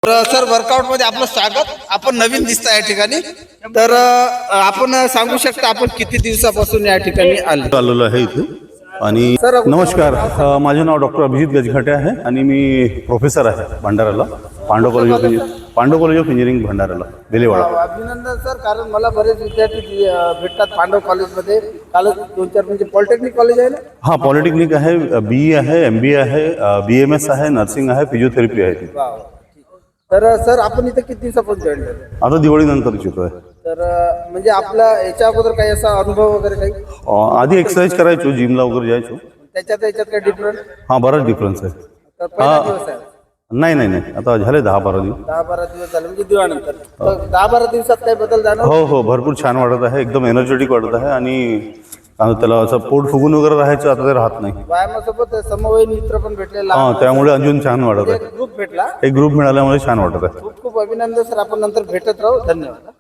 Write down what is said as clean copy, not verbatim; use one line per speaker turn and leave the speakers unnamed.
तर sir workout मध्ये आपलं स्वागत. आपण नवीन दिसता या ठिकाणी. तर आपण सांगू शकता आपण किती दिवसापासून या ठिकाणी
आलेलो आहे इथे. आणि
सर
नमस्कार, माझे नाव डॉक्टर अभिजित गजघाटे आहे आणि मी प्रोफेसर आहे भंडाराला, पांडव कॉलेज ऑफ इंजिनिअरिंग भंडाराला, बेलेवाडा.
अभिनंदन सर, कारण मला बरेच विद्यार्थी भेटतात पांडव कॉलेजमध्ये. कालच 2-4 म्हणजे पॉलिटेक्निक कॉलेज आहे ना.
हा, पॉलिटेक्निक आहे, BE आहे, MBA आहे, BMS आहे, नर्सिंग आहे, फिजिओथेरपी आहे.
तर सर आपण इथे किती दिवसापासून जॉईन झाले?
आता दिवाळीनंतर येतो आहे.
तर म्हणजे आपला याच्या अगोदर काही असा अनुभव वगैरे काही?
आधी एक्सरसाइज करायचो, जिमला वगैरे जायचो.
त्याच्यात काही डिफरन्स?
हा, बराच डिफरन्स आहे.
तर पहिला दिवस आहे?
नाही, आता झाले 10-12 दिवस.
10-12 दिवस झाले म्हणजे दिवाळीनंतर. तर 10-12 दिवसात काही बदल जाणवला?
हो, भरपूर छान वाटत आहे, एकदम एनर्जेटिक वाटत आहे. आणि त्याला असं पोट फुगून वगैरे राहायचं आता ते राहत नाही.
व्यायामासोबत समवयीन मित्र पण भेटले,
त्यामुळे अजून छान वाटत आहे.
ग्रुप भेटला.
एक ग्रुप मिळाल्यामुळे छान वाटत आहे.
खूप खूप अभिनंदन सर. आपण नंतर भेटत राहू. धन्यवाद.